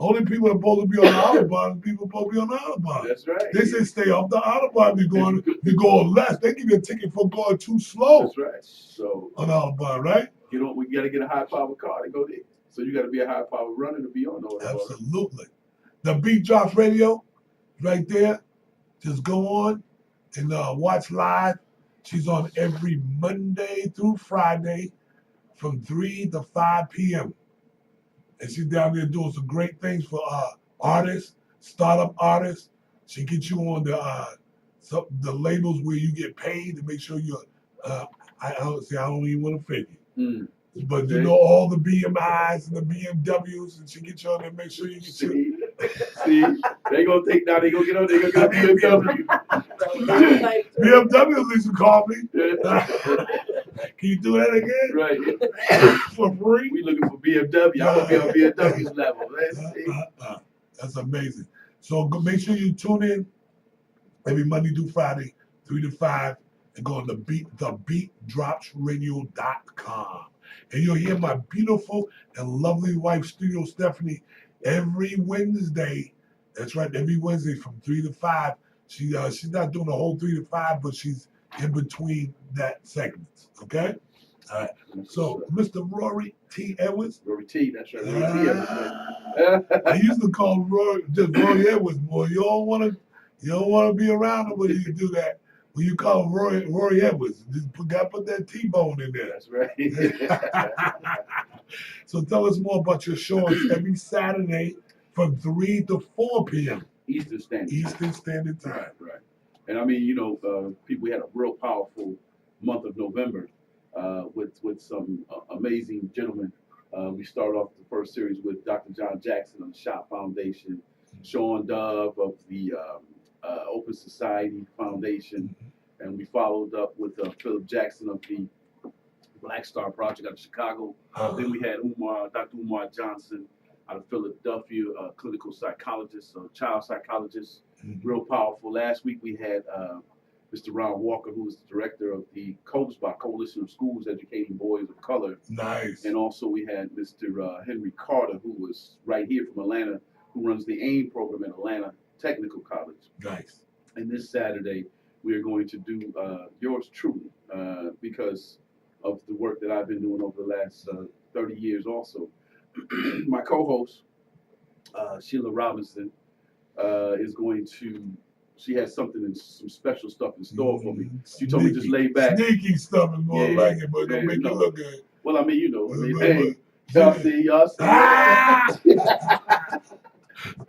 Only people that are supposed to be on the Autobahn, people supposed to be on the Autobahn. That's right. They say stay off the Autobahn. You're going less. They give you a ticket for going too slow. That's right. So on the Autobahn, right? We got to get a high power car to go there. So you got to be a high power runner to be on the Autobahn. Absolutely. The Beat Drops Radio, right there. Just go on and watch live. She's on every Monday through Friday from 3 to 5 p.m. And she's down there doing some great things for artists, startup artists. She gets you on the labels where you get paid to make sure you're. I don't even want to fake it. But okay. You know all the BMIs and the BMWs, and she gets you on there and make sure you get your. See, they gonna take now. They gonna get on. They gonna get a BMW. BMW at least call me. Can you do that again? Right. For free? We looking for BMW. I'm gonna be on BMW's level. That's amazing. So make sure you tune in every Monday through Friday, 3 to 5, and go on the beatdropsradio.com. And you'll hear my beautiful and lovely wife, Studio Stephanie, every Wednesday. That's right, every Wednesday from 3 to 5. She's not doing the whole 3 to 5, but she's in between that segments. Okay? All right. So, Mr. Rory T Edwards. Rory T, that's right. Rory T Edwards. I used to call Rory Edwards, boy. You don't want to be around him when you do that. When you call him Rory Edwards, just put that T-bone in there. That's right. So tell us more about your shows every Saturday from 3 to 4 p.m. Eastern Standard Time. Right. And I mean, we had a real powerful month of November with some amazing gentlemen We started off the first series with Dr. John Jackson of the Shop Foundation, Sean Dove of the Open Society Foundation, and we followed up with Philip Jackson of the Black Star Project out of Chicago. Then we had Dr. Umar Johnson out of Philadelphia, a clinical psychologist, a child psychologist, real powerful. Last week we had Mr. Ron Walker, who is the director of the COBSBA, Coalition of Schools Educating Boys of Color. Nice. And also we had Mr. Henry Carter, who was right here from Atlanta, who runs the AIM program at Atlanta Technical College. Nice. And this Saturday, we are going to do yours truly because of the work that I've been doing over the last 30 years also. My co-host, Sheila Robinson, is going to, she has some special stuff in store for me. She told me just lay back. Sneaky stuff is more like it, but it'll make you look good. Well, I mean, hey, y'all see. Ah!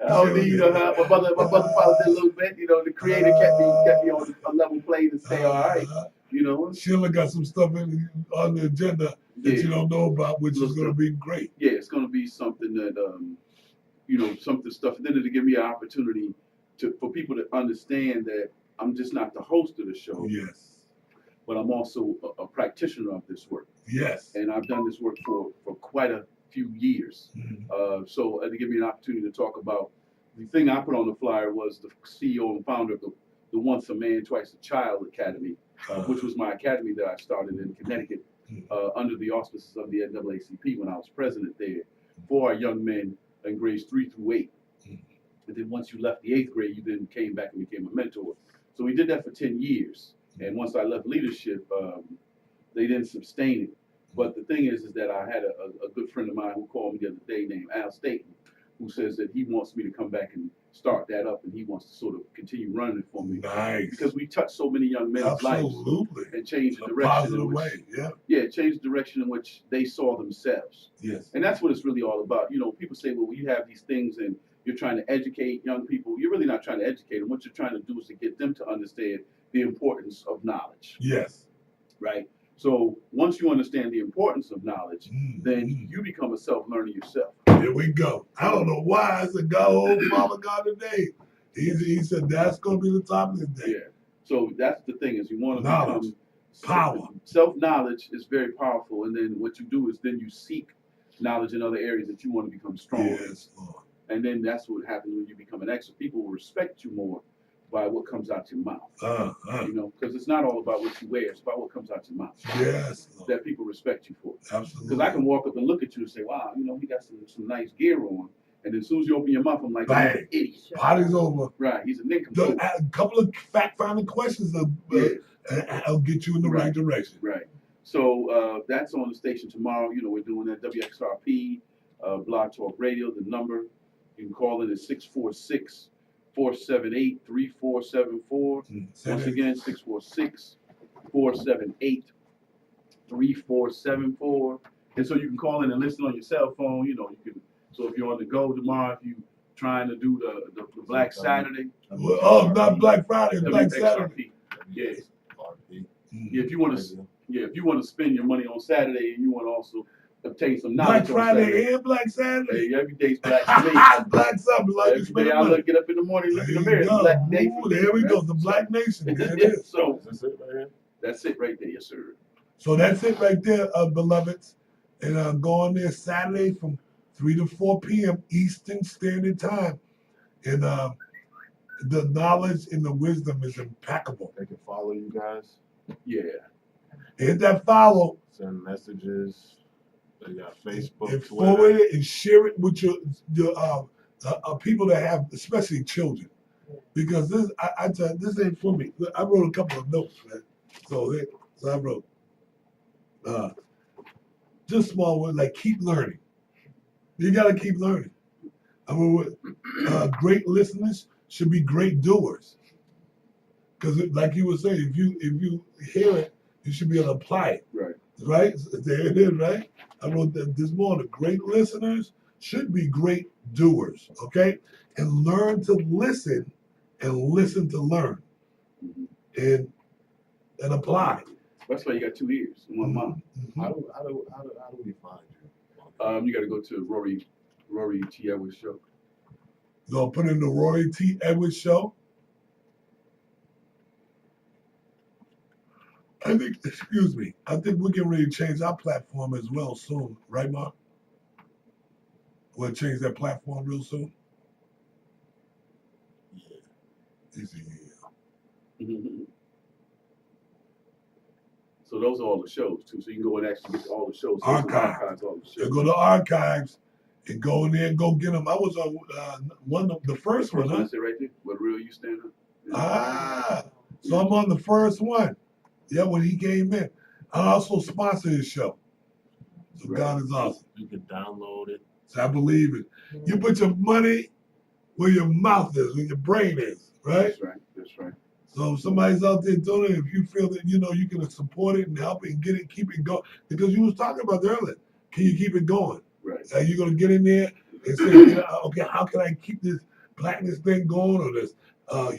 I don't need, my brother followed it a little bit. The creator kept me on a level plane and say, all right, Sheila got some stuff on the agenda that you don't know about, which is going to be great. Yeah, it's going to be something that, stuff. And then it'll give me an opportunity for people to understand that I'm just not the host of the show. Yes. But I'm also a practitioner of this work. Yes. And I've done this work for quite a few years. So to give me an opportunity to talk about the thing I put on the flyer was the CEO and founder of the Once a Man, Twice a Child Academy, which was my academy that I started in Connecticut under the auspices of the NAACP when I was president there for our young men in grades 3 through 8. And then once you left the 8th grade, you then came back and became a mentor. So we did that for 10 years. And once I left leadership, they didn't sustain it. But the thing is that I had a good friend of mine who called me the other day named Al Staten, who says that he wants me to come back and start that up, and he wants to sort of continue running it for me. Nice. Because we touch so many young men's lives and change the direction in which, change the direction in which they saw themselves. Yes. And that's what it's really all about. People say, well, you have these things and you're trying to educate young people. You're really not trying to educate them. What you're trying to do is to get them to understand the importance of knowledge. Yes. Right? So once you understand the importance of knowledge, then you become a self-learner yourself. Here we go. I don't know why. I said, go, Father God today. He said that's going to be the topic of the day. Yeah. So that's the thing is you want to become power. Self-knowledge is very powerful. And then what you do is then you seek knowledge in other areas that you want to become stronger. Yes, Lord. And then that's what happens when you become an expert. People will respect you more by what comes out your mouth. Because it's not all about what you wear, it's about what comes out your mouth. Yes. That people respect you for. Absolutely. Because I can walk up and look at you and say, wow, he got some nice gear on. And then as soon as you open your mouth, I'm like, bang, an idiot. Party's over. Right, he's a nincompoop. A couple of fact-finding questions I'll get you in the right direction. Right. So that's on the station tomorrow. We're doing that WXRP, Blog Talk Radio. The number, you can call in at 646-478-3474. Once again, 646-478-3474. And so you can call in and listen on your cell phone. You can. So if you're on the go tomorrow, if you're trying to do the Black Saturday. Not Black Friday, Black Saturday. Yeah. If you want to spend your money on Saturday and you want to also obtain some knowledge. Black Friday and Black Saturday. Hey, every day's Black for me. Black something like every day I get up in the morning, look in the mirror. Black day for me. There we go. The Black Nation. There it is. So that's it right there, yes sir. So that's it right there, beloveds. And go on there Saturday from 3 to 4 p.m. Eastern Standard Time. And the knowledge and the wisdom is impeccable. They can follow you guys. Yeah. Hit that follow. Send messages. They got Facebook, and Twitter. Forward it and share it with your people that have, especially children. Because this, I tell you, this ain't for me. I wrote a couple of notes, man. So I wrote, just small words like keep learning. You got to keep learning. I mean, great listeners should be great doers. Because, like you were saying, if you hear it, you should be able to apply it. Right. Right? There it is, right? I wrote that this morning. Great listeners should be great doers, okay? And learn to listen and listen to learn. And apply. That's why you got 2 ears and 1 mouth. How do we find you? You got to go to Rory T Edwards show. You gonna put in the Rory T Edwards show? I think, excuse me, I think we're getting ready to change our platform as well soon, right, Mark? We'll change that platform real soon. Yeah. Easy. So those are all the shows too. So you can go and actually get all the shows. Archives. All the shows. You go to archives and go in there and go get them. I was on one of the first one, huh? That's it right there. What real you stand up? Yeah. Ah, so I'm on the first one. Yeah, when he came in. I also sponsor his show. So right. God is awesome. You can download it. So I believe it. You put your money where your mouth is, where your brain is, right? That's right. That's right. So if somebody's out there doing it, if you feel that, you can support it and help it and get it, keep it going. Because you was talking about it earlier. Can you keep it going? Right. Are you going to get in there and say, okay, how can I keep this blackness thing going or this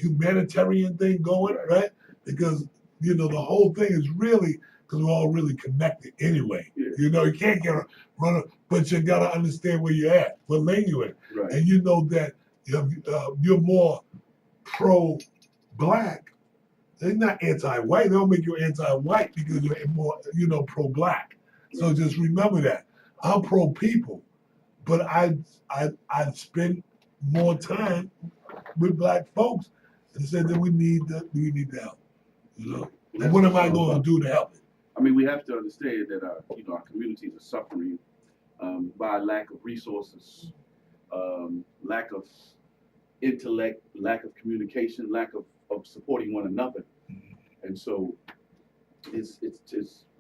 humanitarian thing going, right? Because, the whole thing is really, because we're all really connected anyway. Yeah. You can't get run, but you got to understand where you're at, what lane you're in. Right. And you know that you're more pro-black. They're not anti-white. They don't make you anti-white because you're more, pro-black. So just remember that. I'm pro-people, but I spend more time with black folks and said that we need the help. And what am I going to do to help it? I mean, we have to understand that our communities are suffering by lack of resources, lack of intellect, lack of communication, lack of supporting one another. And so it's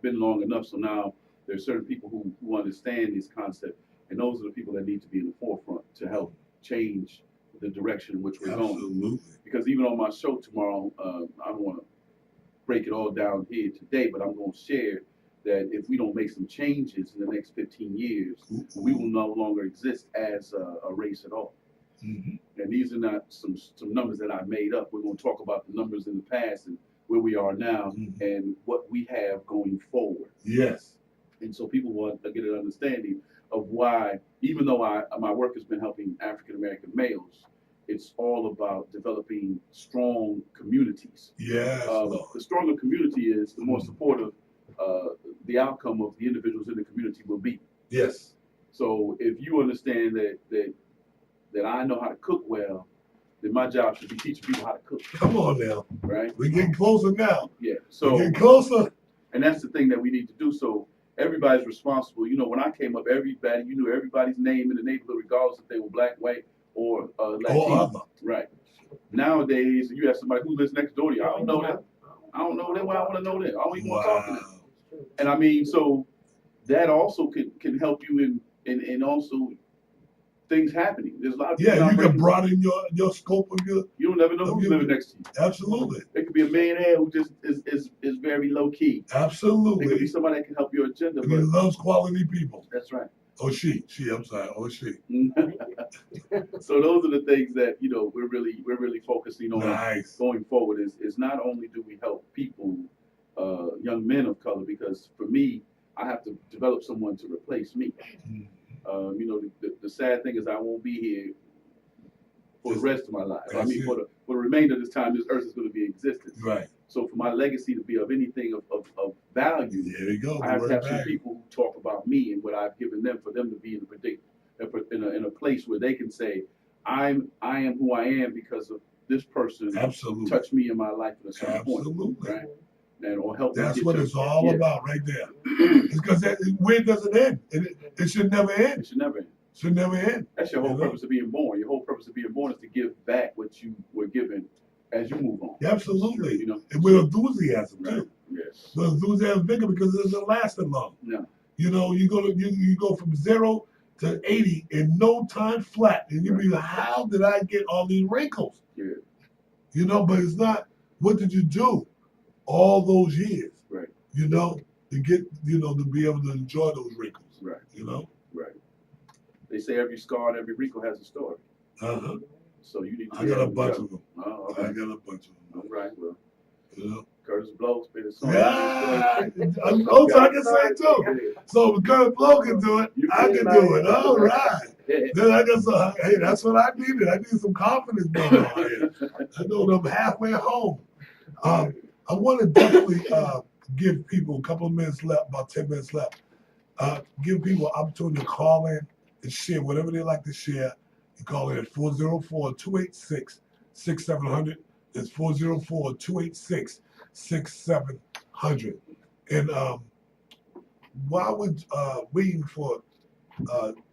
been long enough. So now there's certain people who understand this concept, and those are the people that need to be in the forefront to help change the direction in which we're going. Because even on my show tomorrow, I don't want to break it all down here today, but I'm going to share that if we don't make some changes in the next 15 years, we will no longer exist as a race at all. Mm-hmm. And these are not some numbers that I made up. We're going to talk about the numbers in the past and where we are now, mm-hmm. and what we have going forward. Yes. And so people want to get an understanding of why, even though my work has been helping African American males, it's all about developing strong communities. Yes. The stronger community is, the more supportive the outcome of the individuals in the community will be. Yes. So if you understand that I know how to cook well, then my job should be teaching people how to cook. Come on now. Right? We're getting closer now. Yeah. So we're getting closer. And that's the thing that we need to do. So everybody's responsible. When I came up, you knew everybody's name in the neighborhood, regardless if they were black, white, or Latino. Right. Nowadays, you have somebody who lives next door to you. I don't know them. I don't know them. I want to know them. I don't even want to talk to them. And I mean, so that also can help you in also things happening. There's a lot of people. Yeah, you can broaden your scope of your. You don't never know who's living next to you. Absolutely. It could be a millionaire who just is very low key. Absolutely. It could be somebody that can help your agenda. He loves quality people. That's right. Oh, she. I'm sorry. Oh, she. So those are the things that we're really focusing on. Nice. Going forward is not only do we help people, young men of color, because for me, I have to develop someone to replace me. Mm. The sad thing is I won't be here for the rest of my life. I mean, for the remainder of this time, this earth is going to be in existence. Right. So for my legacy to be of anything of value, there you go. I have to have some people who talk about me and what I've given them, for them to be in a place where they can say, I am who I am because of this person. Absolutely. Touched me in my life at a certain point. Absolutely. Right? Or help. That's what it's all about right there. Because where does it end? It should never end. It should never end. Should never end. That's your whole purpose of being born. Your whole purpose of being born is to give back what you were given as you move on. Absolutely. And with enthusiasm too. Yes. With enthusiasm bigger because it doesn't last that long. No. You go from 0 to 80 in no time flat, and you be like, how did I get all these wrinkles? Yeah. But it's not. What did you do all those years? Right. To get to be able to enjoy those wrinkles. Right. Right. They say every scar and every wrinkle has a story. Uh-huh. So you need to. I got a bunch of them. Oh, okay. I got a bunch of them. All right. Well. You know. Curtis, Curtis Blow spit a song. Yeah, also I can say too. So if Curtis Blow can do it, I can do it. All right. Then I guess, hey, that's what I needed. I need some confidence going on here. I know I'm halfway home. I want to definitely give people a couple of minutes left, about 10 minutes left. Give people an opportunity to call in and share whatever they like to share. You call in at 404-286-6700. That's 404-286-6700. And while we're waiting for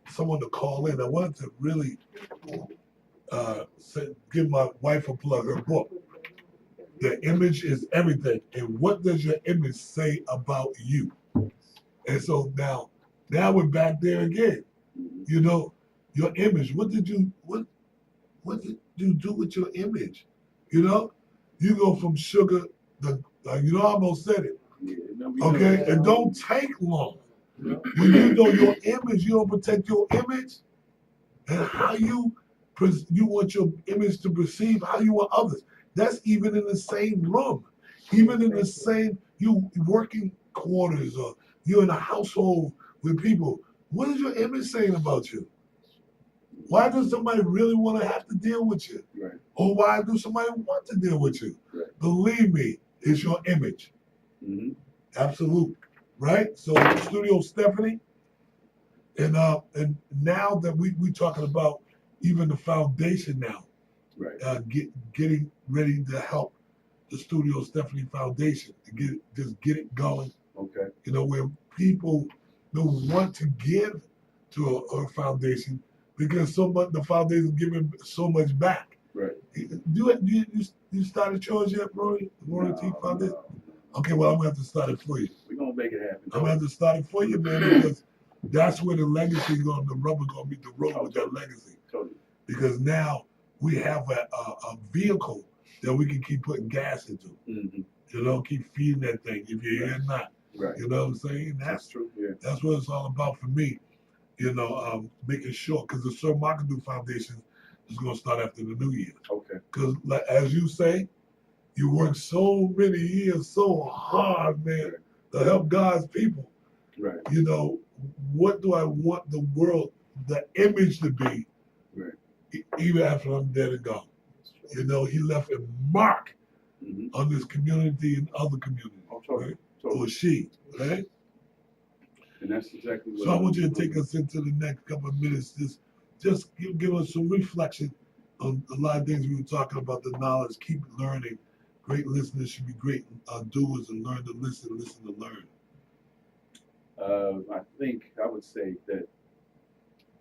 someone to call in, I wanted to really give my wife a plug, her book. The image is everything. And what does your image say about you? And so now we're back there again. You know, your image. What did you do with your image? You know, you go from sugar. I almost said it. Okay, it don't take long. When you know your image, you don't protect your image, and how you want your image to perceive how you want others. That's even in the same room, even in the same working quarters, or you're in a household with people. What is your image saying about you? Why does somebody really want to have to deal with you? Right. Or why do somebody want to deal with you? Right. Believe me, it's your image. Mm-hmm. Absolute. Right? So Studio Stephanie, and now that we talking about even the foundation now, right? Getting ready to help the Studio Stephanie Foundation to get it going. Okay. You know, where people don't want to give to a foundation because the foundation is giving so much back. Right. You started yours yet, Rory? The Rory T Foundation? No. Okay, well, I'm going to have to start it for you. We're going to make it happen. I'm going to have to start it for you, man, because that's where the legacy the rubber going to meet the road with that legacy. Totally. Because now we have a vehicle that we can keep putting gas into. Mm-hmm. You know, keep feeding that thing if you're here or not. Right. You know what I'm saying? That's true. Yeah. That's what it's all about for me. You know, making sure, because the Sir Markadoo Foundation is going to start after the new year. Okay. Because, like, as you say, you worked so many years, so hard, man, to help God's people. Right. You know, what do I want the world, the image to be, right, even after I'm dead and gone? You know, he left a mark on this community and other communities. Oh, totally. Right? Totally. Or she, right? And that's exactly what. So I want you to take us into the next couple of minutes. Just give us some reflection on a lot of things we were talking about, the knowledge, keep learning. Great listeners should be great doers and learn to listen to learn. I think I would say that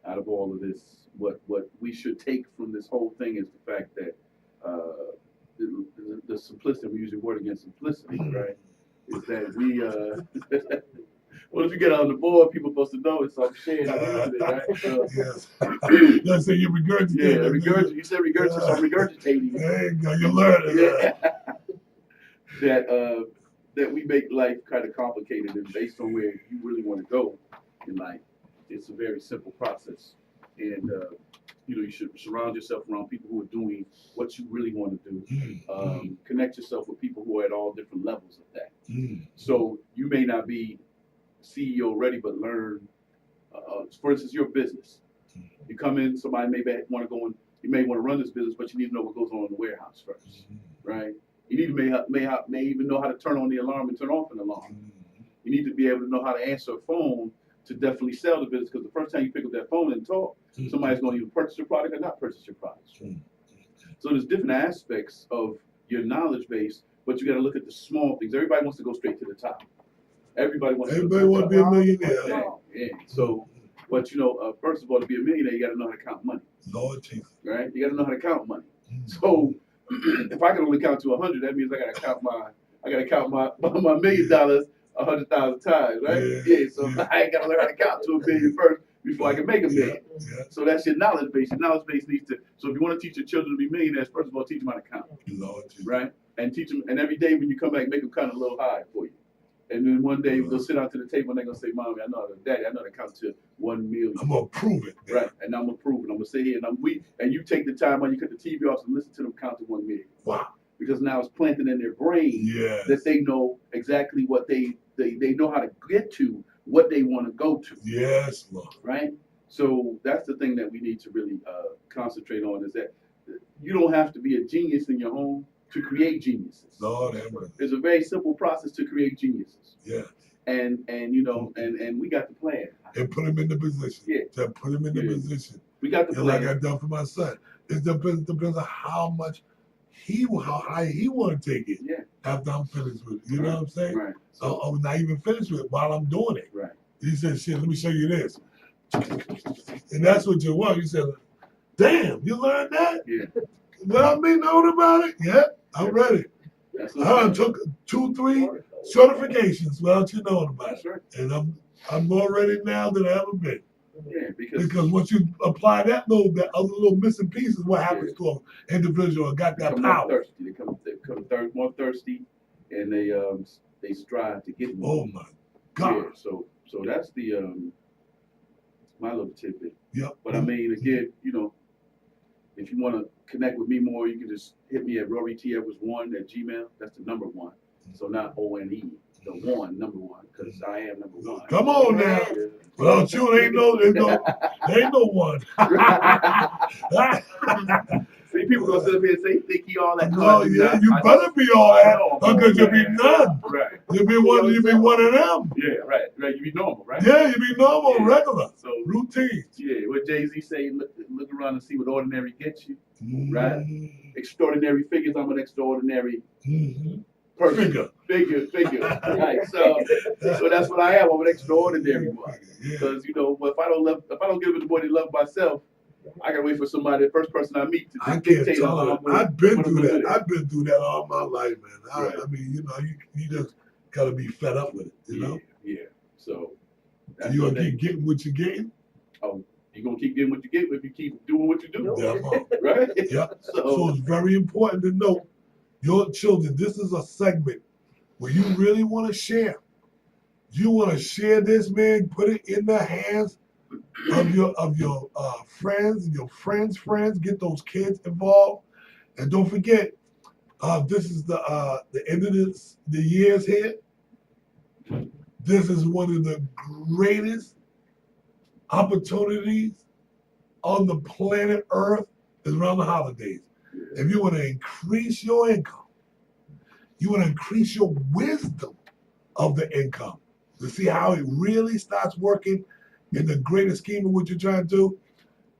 out of all of this, what we should take from this whole thing is the fact that the simplicity, I'm using word against simplicity, right? Is that we, well, if you get on the board, people are supposed to know it's, I'm sharing and using it, right? So, yes. Let's say you regurgitate. Yeah, you said regurgitate, so I'm regurgitating. There you go, you learn it. Yeah. That we make life kind of complicated, and based on where you really want to go in life, it's a very simple process. And you should surround yourself around people who are doing what you really want to do. Connect yourself with people who are at all different levels of that. So you may not be CEO ready, but learn. For instance, your business. You come in, somebody may want to go in. You may want to run this business, but you need to know what goes on in the warehouse first, right? You need to may even know how to turn on the alarm and turn off an alarm. You need to be able to know how to answer a phone to definitely sell the business, because the first time you pick up that phone and talk, somebody's going to either purchase your product or not purchase your product. So there's different aspects of your knowledge base, but you got to look at the small things. Everybody wants to go straight to the top. Everybody wants to be a millionaire. Yeah. So, but first of all, to be a millionaire, you got to know how to count money. Lord Jesus. Right? You got to know how to count money. So if I can only count to 100, that means I got to count my $1 million 100,000 times, right? Yeah. So I ain't got to learn how to count to $1 billion first before I can make $1 million. Yeah. So that's your knowledge base. Your knowledge base needs to. So if you want to teach your children to be millionaires, first of all, teach them how to count. Lord Jesus. Right? And teach them. And every day when you come back, make them count a little high for you. And then one day they'll sit down to the table and they're gonna say, "Mommy, Daddy, I know how to count to 1 million." I'm gonna prove it. Man. Right, and I'm gonna prove it. I'm gonna sit here and you take the time when you cut the TV off and listen to them count to 1 million. Wow. because now it's planted in their brain that they know exactly what they know how to get to what they want to go to. Yes, Lord. Right? So that's the thing that we need to really concentrate on, is that you don't have to be a genius in your home to create geniuses. Lord have mercy. It's a very simple process to create geniuses. Yeah. And you know, and we got the plan. And put him in the position. Yeah. To put him in the position. We got the plan. Like I've done for my son. It depends on how high he want to take it. Yeah. After I'm finished with it. You know what I'm saying? Right. So I'm not even finished with it while I'm doing it. Right. He said, shit, let me show you this. And that's what you want. You said, damn, you learned that? Yeah. What I mean, knowing about it? Yeah, I'm ready. I took 2-3 certifications without you knowing about it. Right. And I'm more ready now than I ever been. Yeah, because once you apply that other little missing pieces, what happens to an individual got that power? They become more thirsty, and they strive to get more. Oh my God! Yeah, so that's the my little tidbit. Yep. But I mean, again, you know, if you want to connect with me more, you can just hit me at Rory T Edwards 1@gmail. That's the number 1. So not ONE, the 1, number 1, because I am number 1. Come on now. Without you, ain't no one. See, people gonna sit up here and say, think he all that. No, yeah, you better be all that, because you'll be none. Right. You'll be one of them. Yeah, right. You be normal, right? Yeah, you be normal, regular. So routine. Yeah, what Jay-Z say, look around and see what ordinary gets you. Right? Extraordinary figures, I'm an extraordinary person. Figure. Right. So that's what I am. I'm an extraordinary one. Because you know, if I don't give it the body love myself, I gotta wait for somebody, the first person I meet, to dictate how I'm gonna. I've been through that. I've been through that all my life, man. Right. I mean, you know, you just gotta be fed up with it, you know? Yeah. So you gonna keep getting what you're getting? Oh, you're gonna keep getting what you get if you keep doing what you do. Yeah, right? Yeah. So it's very important to know your children. This is a segment where you really want to share. You want to share this, man. Put it in the hands of your friends and your friends' friends. Get those kids involved, and don't forget, this is the end of the year's here. This is one of the greatest opportunities on the planet Earth is around the holidays. If you want to increase your income, you want to increase your wisdom of the income to see how it really starts working in the greater scheme of what you're trying to do,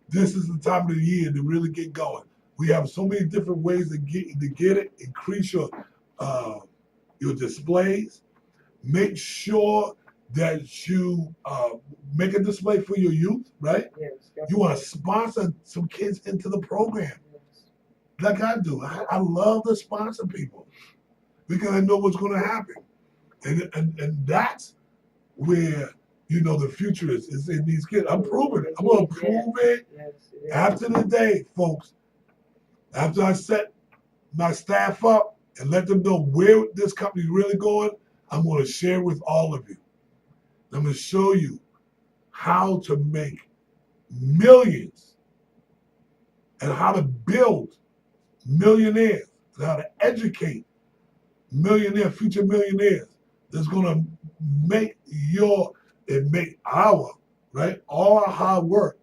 this is the time of the year to really get going. We have so many different ways to get it. Increase your displays. Make sure that you make a display for your youth, right? Yes, you want to sponsor some kids into the program, like I do. I love to sponsor people because I know what's going to happen, and that's where you know the future is in these kids. I'm proving it. I'm going to prove it after the day, folks. After I set my staff up and let them know where this company's really going, I'm going to share with all of you. I'm going to show you how to make millions and how to build millionaires and how to educate future millionaires that's going to make our, right, all our hard work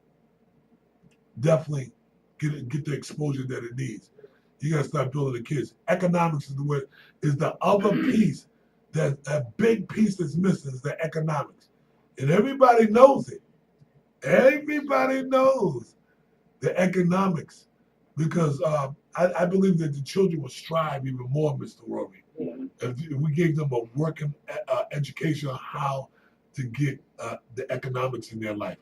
definitely get the exposure that it needs. You got to start building the kids. Economics is the other piece. That a big piece that's missing is the economics. And everybody knows it. Everybody knows the economics because I believe that the children will strive even more, Mr. Rory, if we gave them a working education on how to get the economics in their life.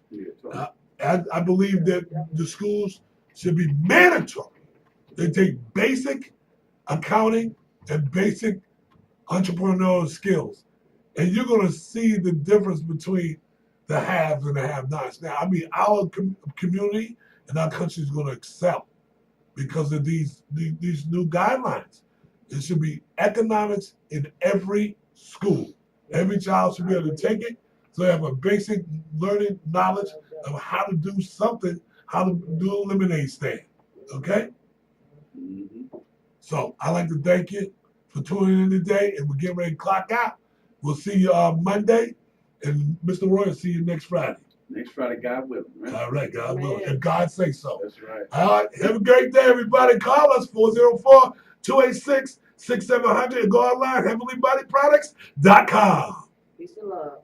I believe that the schools should be mandatory. They take basic accounting and basic entrepreneurial skills, and you're going to see the difference between the haves and the have-nots. Now, I mean, our community and our country is going to excel because of these new guidelines. It should be economics in every school. Every child should be able to take it, so they have a basic learning knowledge of how to do something, how to do a lemonade stand. Okay? So I'd like to thank you for tuning in today, and we're getting ready to clock out. We'll see you Monday, and Mr. Roy will see you next Friday. Next Friday, God willing. Right? All right, God Man. willing. If God say so. That's right. All right, have a great day, everybody. Call us 404-286-6700 and go online, heavenlybodyproducts.com. Peace and love.